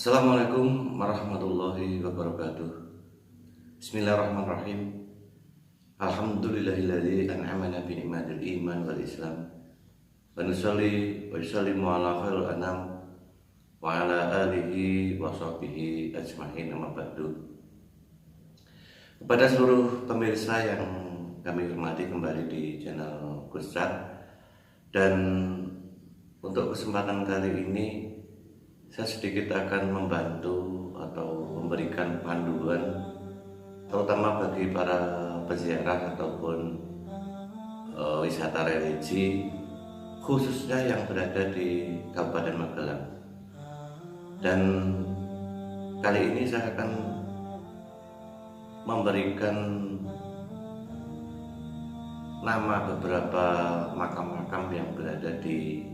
Assalamualaikum warahmatullahi wabarakatuh. Bismillahirrahmanirrahim. Alhamdulillahilladzi an'amana bi ni'matil iman wal islam. Wa nusalli wa yusallimu ala khairil anam wa ala alihi wa sahbihi ajmain, amma ba'du. Kepada seluruh pemirsa yang kami hormati kembali di channel Gustar, dan untuk kesempatan kali ini saya sedikit akan membantu atau memberikan panduan terutama bagi para peziarah ataupun wisata religi, khususnya yang berada di Kabupaten Magelang. Dan kali ini saya akan memberikan nama beberapa makam-makam yang berada di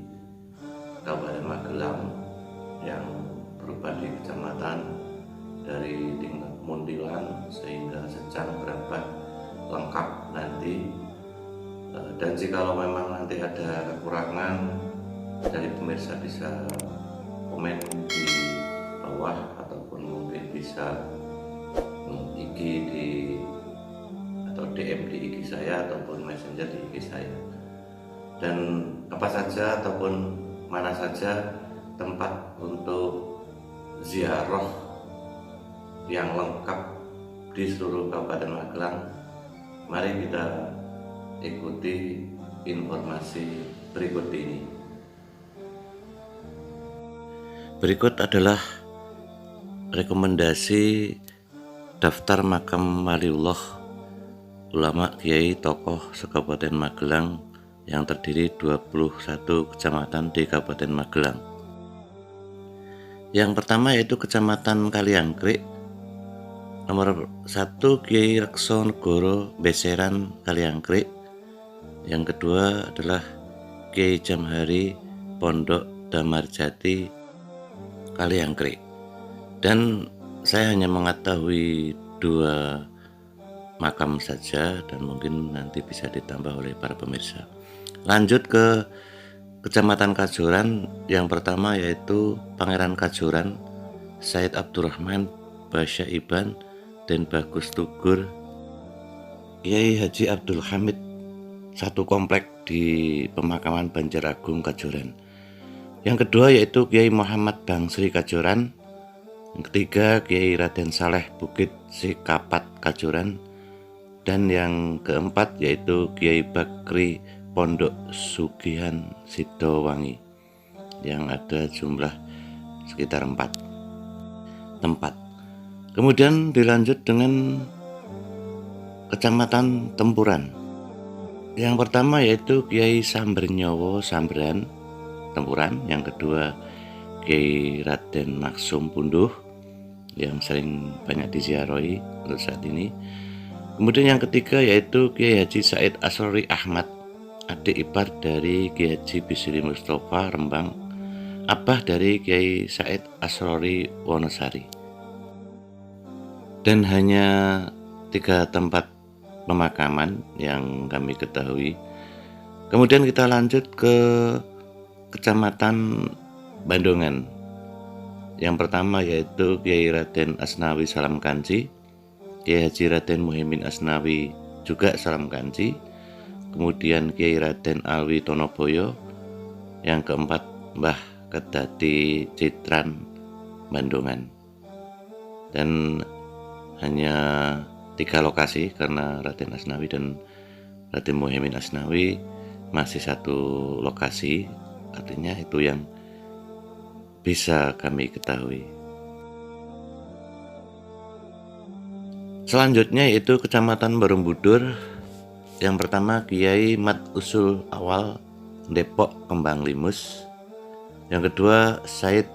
Kabupaten Magelang yang berupa di kecamatan dari tingkat Muntilan sehingga Secang, Brabat, lengkap nanti. Dan jikalau memang nanti ada kekurangan dari pemirsa bisa komen di bawah ataupun mungkin bisa IG di atau DM di IG saya ataupun messenger di IG saya. Dan apa saja ataupun mana saja tempat untuk ziarah yang lengkap di seluruh Kabupaten Magelang, mari kita ikuti informasi berikut ini. Berikut adalah rekomendasi daftar makam waliullah, ulama, kiai, tokoh se-Kabupaten Magelang yang terdiri 21 kecamatan di Kabupaten Magelang. Yang pertama yaitu Kecamatan Kaliangkrik. Nomor 1 Kiai Rekso Negoro Beseran Kaliangkrik. Yang kedua adalah Kiai Jamhari Pondok Damarjati Kaliangkrik. Dan saya hanya mengetahui 2 makam saja dan mungkin nanti bisa ditambah oleh para pemirsa. Lanjut ke Kecamatan Kajoran. Yang pertama yaitu Pangeran Kajoran Said Abdurrahman Basyaiban dan Bagus Tugur Kiai Haji Abdul Hamid, satu komplek di pemakaman Banjaragung Kajoran. Yang kedua yaitu Kiai Muhammad Bangsri Kajoran. Yang ketiga Kiai Raden Saleh Bukit Sikapat Kajoran. Dan yang keempat yaitu Kiai Bakri Pondok Sugihan Sidowangi yang ada jumlah sekitar 4 tempat. Kemudian dilanjut dengan Kecamatan Tempuran. Yang pertama yaitu Kiai Sambernyowo Sambran Tempuran. Yang kedua Kiai Raden Maksum Punduh yang sering banyak diziarahi untuk saat ini. Kemudian yang ketiga yaitu Kiai Haji Said Asrori Ahmad, adik ipar dari Kiai Haji Bisri Mustafa Rembang, abah dari Kiai Said Asrori Wonosari. Dan hanya 3 tempat pemakaman yang kami ketahui. Kemudian kita lanjut ke Kecamatan Bandongan. Yang pertama yaitu Kiai Raden Asnawi Salam Kanci, Kiai Haji Raden Muhyiddin Asnawi juga Salam Kanci. Kemudian Kiai Raden Alwi Tonoboyo. Yang keempat Mbah Kedati Citran Bandongan. Dan hanya 3 lokasi karena Raden Asnawi dan Raden Muhyiddin Asnawi masih 1 lokasi, artinya itu yang bisa kami ketahui. Selanjutnya yaitu Kecamatan Barumbudur. Yang pertama Kiai Mat Usul Awal Depok Kembang Limus. Yang kedua Said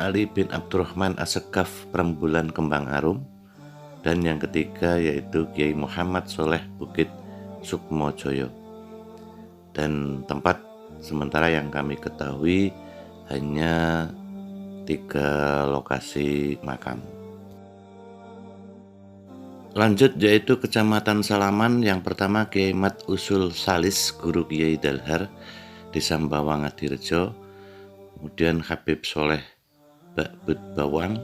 Ali bin Abdurrahman Assegaf Rembulan Kembang Arum. Dan yang ketiga yaitu Kiai Muhammad Soleh Bukit Sukmojoyo. Dan tempat sementara yang kami ketahui hanya 3 lokasi makam. Lanjut yaitu Kecamatan Salaman. Yang pertama Kiai Mat Usul Salis Guru Kiai Dalhar Desa Bawang Adirejo. Kemudian Habib Soleh Bakbud Bawang,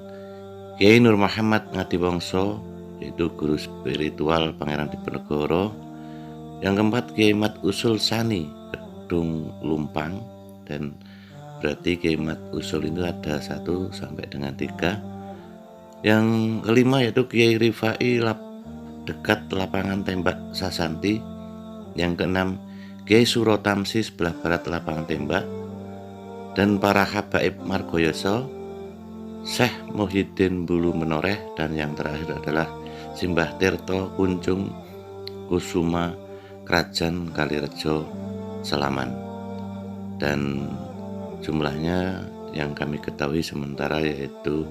Kiai Nur Muhammad Ngadiwongso, yaitu guru spiritual Pangeran Diponegoro. Yang keempat, Kiai Mat Usul Sani, Kedung Lumpang, dan berarti Kiai Mat Usul itu ada 1 sampai dengan 3. Yang kelima yaitu Kiai Rifai dekat lapangan tembak Sasanti. Yang keenam, Kiai Suro Tamsi sebelah barat lapangan tembak. Dan para habaib Margoyoso, Syekh Muhyiddin Bulu Menoreh, dan yang terakhir adalah Simbah Tirto Kuncung Kusuma Kerajaan Kalirejo Selaman. Dan jumlahnya yang kami ketahui sementara yaitu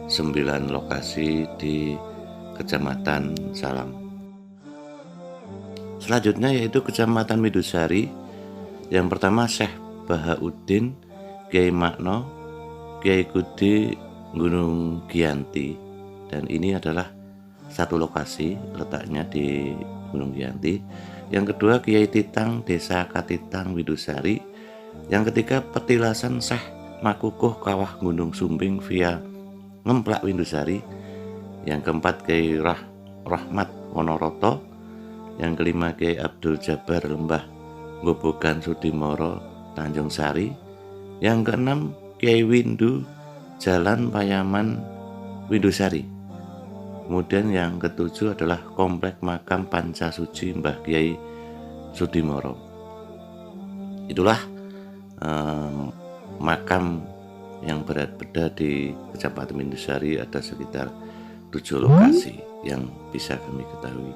9 lokasi di Kecamatan Salam. Selanjutnya yaitu Kecamatan Widusari. Yang pertama Syekh Bahauddin, Kiai Makno, Kiai Kudi Gunung Giyanti, dan ini adalah 1 lokasi letaknya di Gunung Giyanti. Yang kedua Kiai Titang, Desa Katitang Widusari. Yang ketiga Petilasan Syekh Makukuh Kawah Gunung Sumbing via Ngemplak Windusari. Yang keempat Kiai Rahmat Wonoroto. Yang kelima Kiai Abdul Jabar Lembah Gobogan Sudimoro Tanjung Sari. Yang keenam Kiai Windu Jalan Payaman Windusari. Kemudian yang ketujuh adalah Komplek Makam Pancasuci Mbah Kiai Sudimoro. Itulah makam yang berada di Kecamatan Windusari, ada sekitar 7 lokasi yang bisa kami ketahui.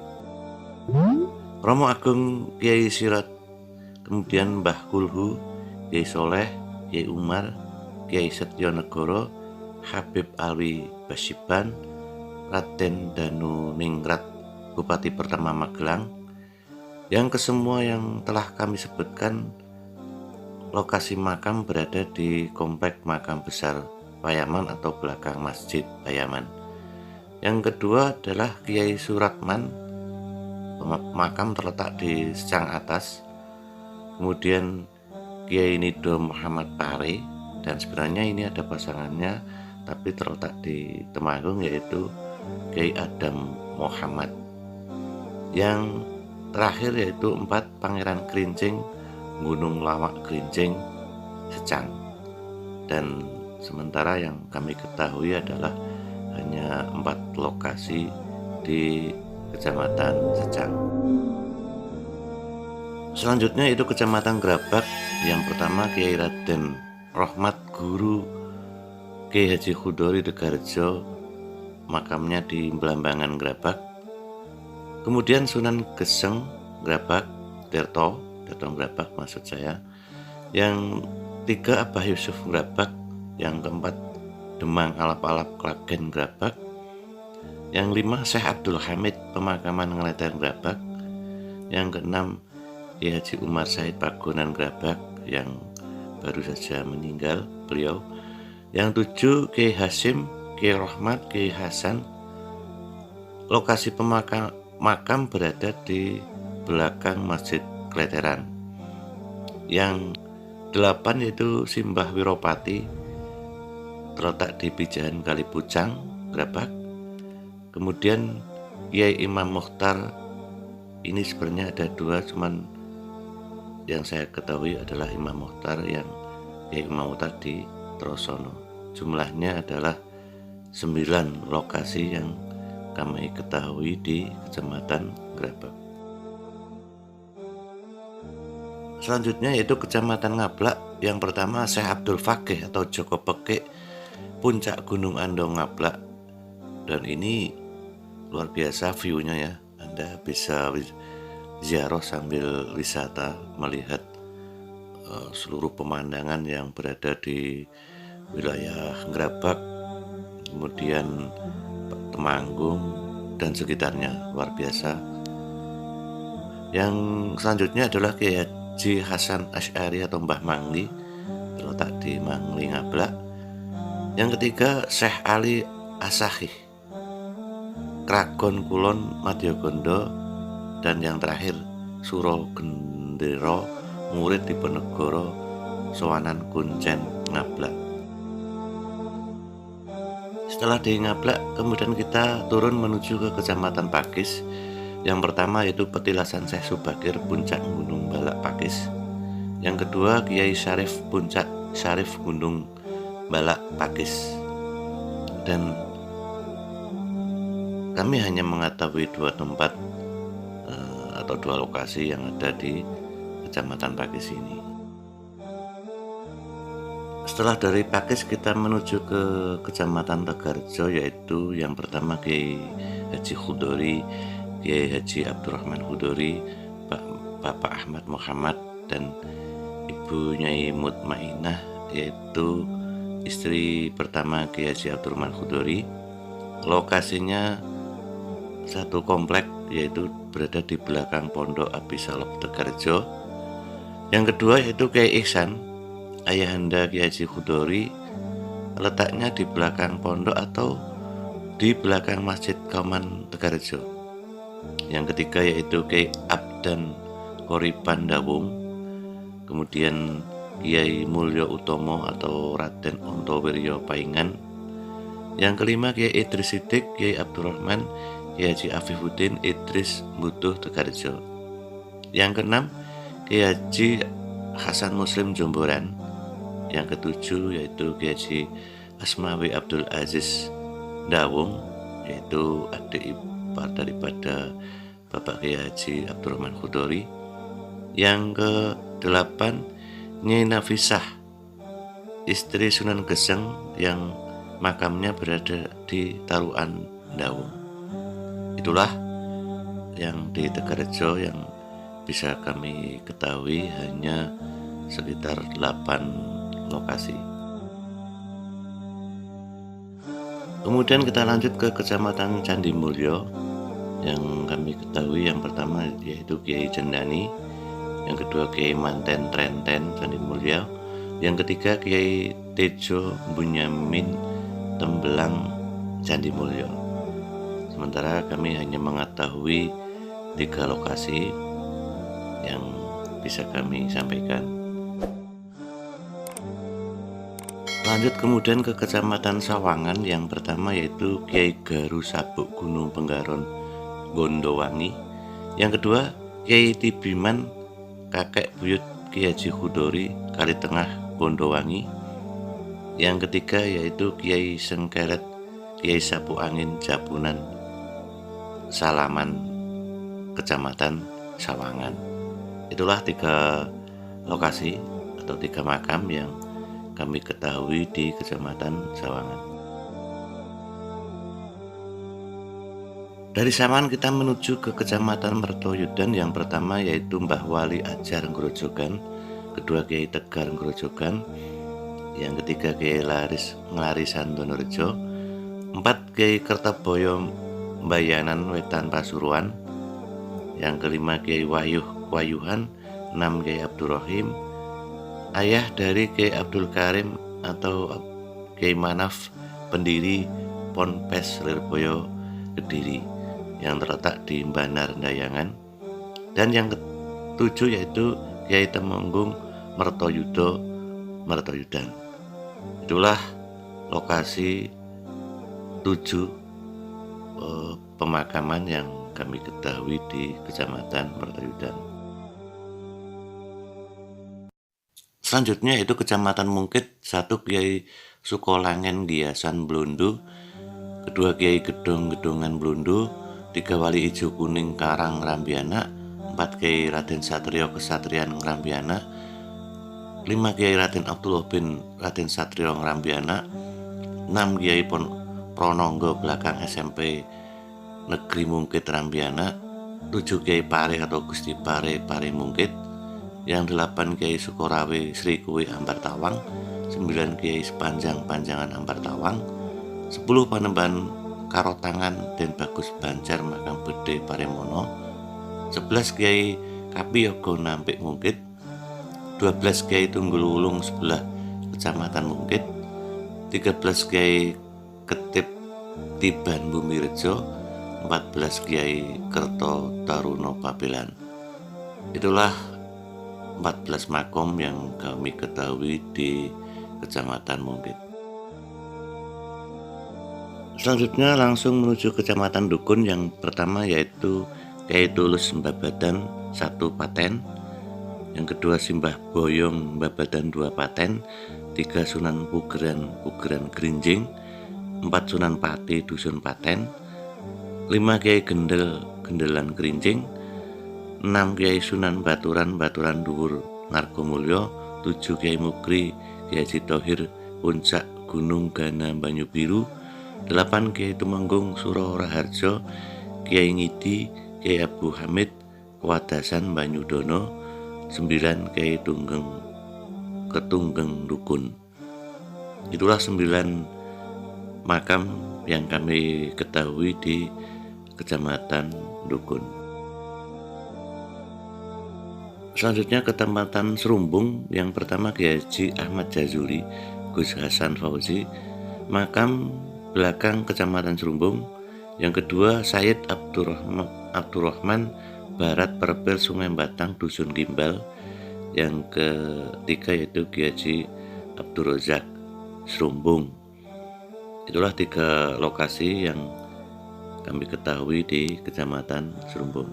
Romo Agung Kiai Sirat, kemudian Mbah Kulhu, Kiai Soleh, Kiai Umar, Kiai Setjonegoro, Habib Alwi Basiban, Raden Danu Ningrat, Bupati pertama Magelang. Yang kesemua yang telah kami sebutkan, lokasi makam berada di Komplek Makam Besar Payaman atau belakang Masjid Payaman. Yang kedua adalah Kiai Suratman, makam terletak di Secang Atas. Kemudian Kiai Nido Muhammad Pare, dan sebenarnya ini ada pasangannya tapi terletak di Temanggung, yaitu Kiai Adam Muhammad. Yang terakhir yaitu 4 Pangeran Krincing, Gunung Lawak Krincing, Secang. Dan sementara yang kami ketahui adalah hanya 4 lokasi di Kecamatan Secang. Selanjutnya itu Kecamatan Grabak. Yang pertama Kiai Raden Rohmat Guru Kiai Haji Khudori Degarjo, makamnya di Belambangan Grabak. Kemudian Sunan Geseng Grabak, Tirto Grabak maksud saya. Yang 3 Abah Yusuf Grabak. Yang keempat Demang Alap-Alap Klagen Grabak. Yang 5 Syekh Abdul Hamid Pemakaman Ngeleten Grabak. Yang keenam Kiai Haji Umar Said Pagonan Grabak yang baru saja meninggal beliau. Yang 7 Kiai Hasim, Kiai Rahmat, Kiai Hasan. Lokasi makam berada di belakang Masjid Kleteran. Yang 8 yaitu Simbah Wiropati, terletak di Pijahan Kalipucang Grabak. Kemudian Kiai Imam Mukhtar, ini sebenarnya ada 2, cuman yang saya ketahui adalah Imam Mukhtar, yang Kiai Imam Mukhtar di Trosono. Jumlahnya adalah 9 lokasi yang kami ketahui di Kecamatan Grabak. Selanjutnya yaitu Kecamatan Ngablak. Yang pertama Syekh Abdul Fakih atau Joko Pekik, Puncak Gunung Andong Ngablak. Dan ini luar biasa view-nya ya. Anda bisa ziarah sambil wisata, melihat seluruh pemandangan yang berada di wilayah Grabak, kemudian Temanggung dan sekitarnya, luar biasa. Yang selanjutnya adalah Kiai Haji Hasan Asy'ari atau Mbah Mangli, terletak di Mangli Ngablak. Yang ketiga Syekh Ali Asahih, Kragon Kulon Madyagondo. Dan yang terakhir Suro Gendero, Murid Diponegoro, Sowanan Kuncen Ngablak. Setelah di Ngablak, kemudian kita turun menuju ke Kecamatan Pakis. Yang pertama yaitu Petilasan Syekh Subakir, Puncak Gunung Balak Pakis. Yang kedua Kiai Syarif, Puncak Syarif Gunung Balak Pakis. Dan kami hanya mengetahui dua tempat atau dua lokasi yang ada di Kecamatan Pakis ini. Setelah dari Pakis kita menuju ke Kecamatan Tegarjo, yaitu yang pertama Kiai Haji Khudori, Kiai Haji Abdurrahman Khudori, Bapak Ahmad Muhammad, dan Ibu Nyai Mutmainah, yaitu istri pertama Kiai Haji Abdurrahman Khudori. Lokasinya satu komplek, yaitu berada di belakang Pondok Abi Salop Tegarjo. Yang kedua yaitu Kiai Ihsan, ayahanda Kiai Haji Khudori, letaknya di belakang pondok atau di belakang Masjid Kauman Tegarjo. Yang ketiga yaitu Kiai Abdan Koripan Dawung, kemudian Kiai Mulyo Utomo atau Raden Ontowiryo Paingan. Yang kelima Kiai Idris Siddiq, Kiai Abdurrahman, Kiai Haji Afifuddin Idris Butuh Tegarjo. Yang keenam Kiai Haji Hasan Muslim Jomboran. Yang ketujuh yaitu Kiai Haji Asmawi Abdul Aziz Dawung, yaitu adik ipar daripada Bapak Kiai Haji Abdurrahman Khudori. Yang ke-8 Nyai Nafisah, istri Sunan Geseng, yang makamnya berada di Taruan Dawung. Itulah yang di Tegarjo yang bisa kami ketahui, hanya sekitar 8 lokasi. Kemudian kita lanjut ke Kecamatan Candi Mulyo. Yang kami ketahui yang pertama yaitu Kiai Jendani, yang kedua Kiai Manten Trenten Candi Mulyo, yang ketiga Kiai Tejo Bunyamin Tembelang Candi Mulyo. Sementara kami hanya mengetahui 3 lokasi yang bisa kami sampaikan. Lanjut kemudian ke Kecamatan Sawangan. Yang pertama yaitu Kiai Garu Sabuk Gunung Penggaron Gondowangi. Yang kedua Kiai Tibiman kakek buyut Kiai Haji Khudori Kalitengah Gondowangi. Yang ketiga yaitu Kiai Sengkeret Kiai Sapu Angin Japunan Salaman Kecamatan Sawangan. Itulah 3 lokasi atau 3 makam yang kami ketahui di Kecamatan Sawangan. Dari Sawangan kita menuju ke Kecamatan Mertoyudan. Yang pertama yaitu Mbah Wali Ajar Grojogan, kedua Kiai Tegar Grojogan, yang ketiga Kiai Nglarisan Donorejo, 4 Kiai Kertoboyo Mbayanan Wetan Pasuruan, yang kelima Kiai Wayuhan, 6 Kiai Abdurrahim, ayah dari Kiai Abdul Karim atau Kiai Manaf, pendiri Ponpes Lirboyo Kediri yang terletak di Banar Ndayangan. Dan yang ke-7 yaitu Kiai Temenggung Mertoyudan. Itulah lokasi 7 pemakaman yang kami ketahui di Kecamatan Mertoyudan. Selanjutnya yaitu Kecamatan Mungkit. 1 Kiai Sukolangen Giasan Blundu, kedua Kiai Gedong-Gedongan Blundu, 3 Wali Ijo Kuning Karang Rambiana, 4 Kiai Raden Satrio Kesatrian Ngrambiana, 5 Kiai Raden Abdullah bin Raden Satrio Ngrambiana, 6 Kiai Prononggo Belakang SMP Negeri Mungkit Rambiana, 7 Kiai Pare atau Gusti Pare Mungkit, yang 8 Kiai Sukorawe Sri Kuwi Ambar Tawang, 9 Kiai Panjangan Ambar Tawang, 10 Panembahan Karotangan dan Bagus Banjar Makam Bede Paremono, 11 Kiai Kapiyogo Nampik Mungkit, 12 Kiai Tunggul Wulung sebelah Kecamatan Mungkit, 13 Kiai Ketip Tiban Bumirejo, 14 Kiai Kerto Taruno Pabelan. Itulah 14 makom yang kami ketahui di Kecamatan Mungkit. Selanjutnya langsung menuju kecamatan Dukun. Yang pertama yaitu Kyai Tulus Mbabadan 1 paten, yang kedua Simbah Boyong Mbabadan 2 paten, 3 Sunan Pugeran Grinjing, 4 Sunan Pati Dusun Paten, 5 Kyai Gendelan Grinjing, 6 Kyai Sunan Baturan Dhuwur Ngargomulyo, 7 Kyai Mukri Kyai Haji Thohir Puncak Gunung Gana Banyu Biru, 8 Kyai Tumenggung Suro Raharjo Kyai Ngidi Kyai Abu Hamid Kewadasan Banyudono, 9 Kyai Ketunggeng Dukun. Itulah 9 makam yang kami ketahui di Kecamatan Dukun. Selanjutnya Kecamatan Serumbung. Yang pertama Kyai Haji Ahmad Jazuli Gus Hasan Fauzi, makam belakang Kecamatan Serumbung. Yang kedua Sayyid Abdurrahman Barat Perpil Sungai Batang Dusun Gimbal. Yang ketiga yaitu Kyai Haji Abdul Razak Serumbung. Itulah 3 lokasi yang kami ketahui di Kecamatan Serumbung.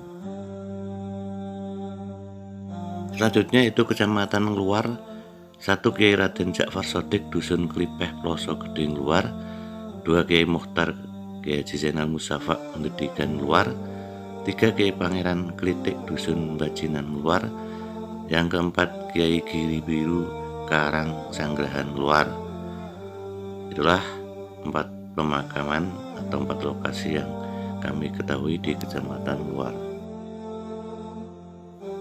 Selanjutnya itu Kecamatan Luar. 1 Kyai Raden Ja'far Shodiq Dusun Klipeh Ploso Geding Luar, 2 Kyai Mukhtar Kyai Haji Zainal Mustafa Ngedigan Luar, 3 Kyai Pangeran Klitik Dusun Bajinan Luar, yang keempat Kyai Giri Biru Karang Sanggrahan Luar. Itulah 4 pemakaman atau 4 lokasi yang kami ketahui di Kecamatan Luar.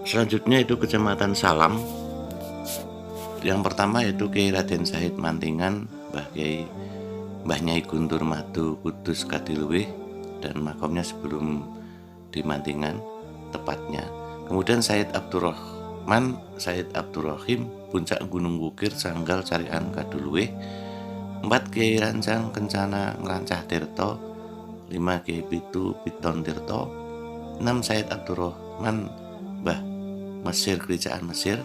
Selanjutnya itu Kecamatan Salam. Yang pertama yaitu Kyai Raden Said Mantingan Mbah Nyai Guntur Madu Kudus Kadiluwih, dan makamnya sebelum di Mantingan tepatnya. Kemudian Said Abdurrahman Said Abdurrahim Puncak Gunung Wukir Sanggal Carian Kaduluwih, 4 Kyai Rancang Kencana Ngerancah Tirto, 5 Kyai Pitu Piton Tirto, 6 Said Abdurrahman Mbah Mesir Kerajaan Mesir,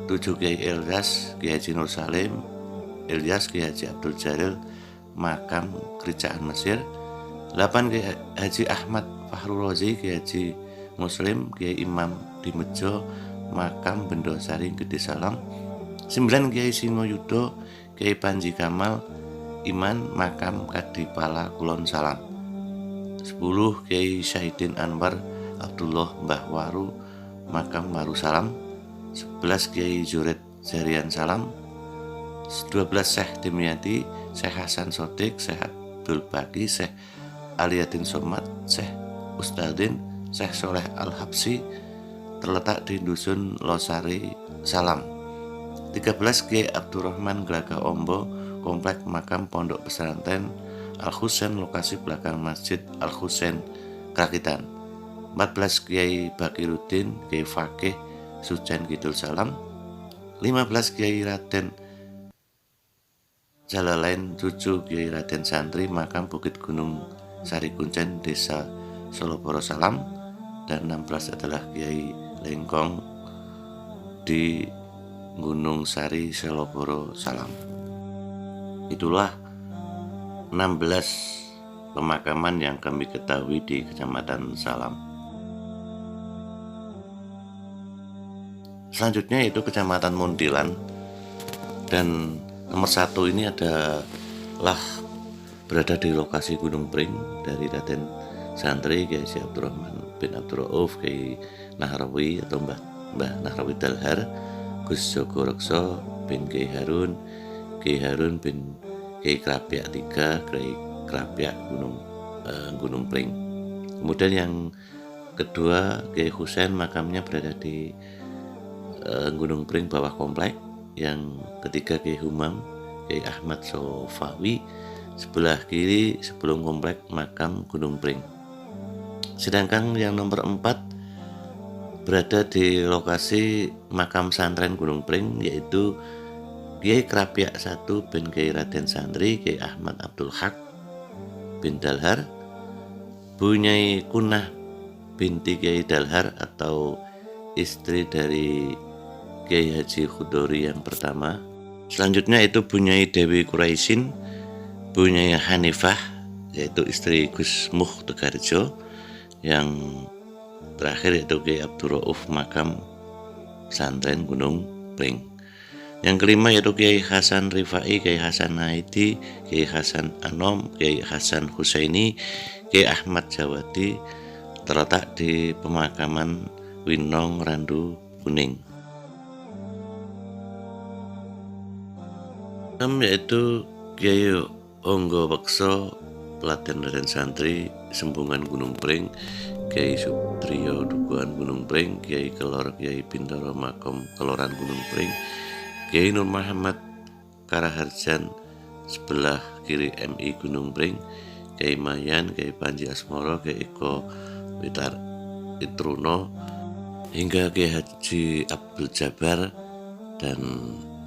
7 Kyai Ilyas Kyai Haji Nur Salim Ilyas Kyai Haji Abdul Jalil makam Kerajaan Mesir, 8 Kyai Haji Ahmad Fahru Rozi Kyai Haji Muslim Kyai Imam Dimejo makam Bendosari Gede Salam, 9 Kyai Singoyudo Kyai Panji Kamal Iman makam Kadipala Kulon Salam, 10 Kyai Syahidin Anwar Abdullah Mbah Waru makam Waru Salam, 11 Kyai Zuret Jarian Salam, 12 Syekh Dimyati Syekh Hasan Shodiq Syekh Abdul Baqi Syekh Aliyaddin Somad Syekh Ustadin Syekh Soleh Al-Habsi terletak di Dusun Losari Salam, 13 Kyai Abdurrahman Glaga Ombo Komplek Makam Pondok Pesantren Al-Husain lokasi belakang Masjid Al-Husain Krakitan, 14 Kyai Bakiruddin Kyai Fakih Sujen Kidul Salam, 15 Kyai Raden Jalalain cucu Kyai Raden Santri makam Bukit Gunung Sari Kuncen Desa Soloboro Salam, dan 16 adalah Kyai Lengkong di Gunung Sari Soloboro Salam. Itulah 16 pemakaman yang kami ketahui di Kecamatan Salam. Selanjutnya itu Kecamatan Muntilan, dan nomor 1 ini adalah berada di lokasi Gunung Pring dari Raden Santri Kyai Haji Abdurrahman bin Abdurrauf Kyai Nahrawi atau Mbah Nahrawi Dalhar Gus Joko Rekso bin Kyai Harun bin Kyai Krapyak III Kyai Krapyak Gunung Pring. Kemudian yang kedua Kyai Husain makamnya berada di Gunung Pring bawah komplek. Yang ketiga Kyai Humam Kyai Ahmad Sofawi sebelah kiri sebelum komplek makam Gunung Pring. Sedangkan yang nomor 4 berada di lokasi makam santren Gunung Pring, yaitu Kyai Krapyak I bin Kyai Raden Santri Kyai Ahmad Abdul Haq bin Dalhar, Bu Nyai Kunah binti Kyai Dalhar atau istri dari Kyai Haji Khudori yang pertama. Selanjutnya itu Bu Nyai Dewi Quraisyin, Bu Nyai Hanifah yaitu istri Gus Muh Tegarjo, yang terakhir yaitu Kiai Abdul Rauf Makam Pesantren Gunung Pring. Yang kelima yaitu Kiai Hasan Rifai, Kiai Hasan Naidi, Kiai Hasan Anom, Kiai Hasan Husaini, Kiai Ahmad Jawadi, terletak di pemakaman Winong Randu Kuning. Yaitu Kiai Onggo Bekso, pelatihan Raden Santri Sembungan Gunung Pring, Kiai Subtrio Dukuhan Gunung Pring, Kiai Kelor Kiai Bintoro Makom Keloran Gunung Pring, Kiai Nur Muhammad Karaharjan sebelah kiri MI Gunung Pring, Kiai Mayan, Kiai Panji Asmoro, Kiai Eko Witar Itruno, hingga Kiai Haji Abdul Jabar dan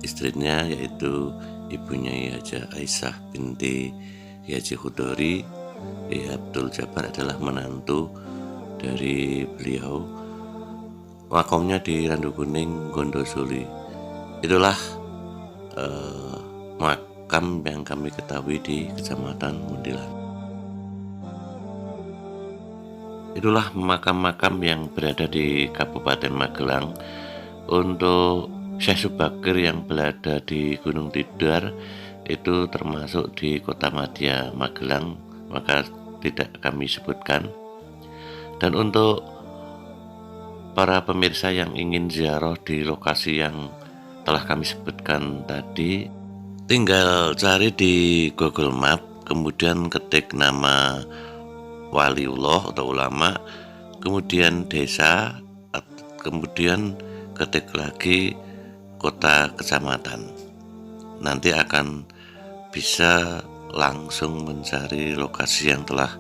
istrinya yaitu ibunya Haja Aisyah binti Haji Hudori. Kiai Abdul Jabar adalah menantu dari beliau. Makomnya di Randu Kuning, Gondosuli. Itulah makam yang kami ketahui di Kecamatan Mundilan. Itulah makam-makam yang berada di Kabupaten Magelang. Untuk Syekh Subakir yang berada di Gunung Tidar itu termasuk di Kota Madya Magelang, maka tidak kami sebutkan. Dan untuk para pemirsa yang ingin ziarah di lokasi yang telah kami sebutkan tadi, tinggal cari di Google Map, kemudian ketik nama waliullah atau ulama, kemudian desa, kemudian ketik lagi kota kecamatan. Nanti akan bisa langsung mencari lokasi yang telah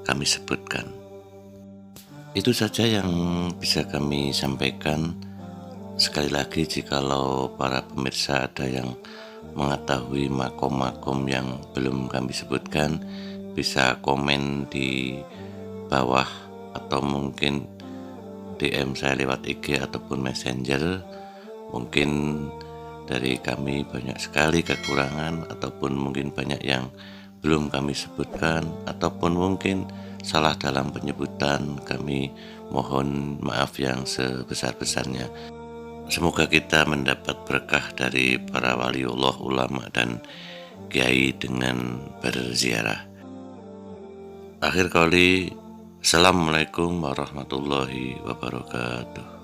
kami sebutkan. Itu saja yang bisa kami sampaikan. Sekali lagi, jikalau para pemirsa ada yang mengetahui makom-makom yang belum kami sebutkan, bisa komen di bawah atau mungkin DM saya lewat IG ataupun Messenger. Mungkin dari kami banyak sekali kekurangan, ataupun mungkin banyak yang belum kami sebutkan, ataupun mungkin salah dalam penyebutan. Kami mohon maaf yang sebesar-besarnya. Semoga kita mendapat berkah dari para waliullah, ulama, dan kiai dengan berziarah. Akhir kali, Assalamualaikum warahmatullahi wabarakatuh.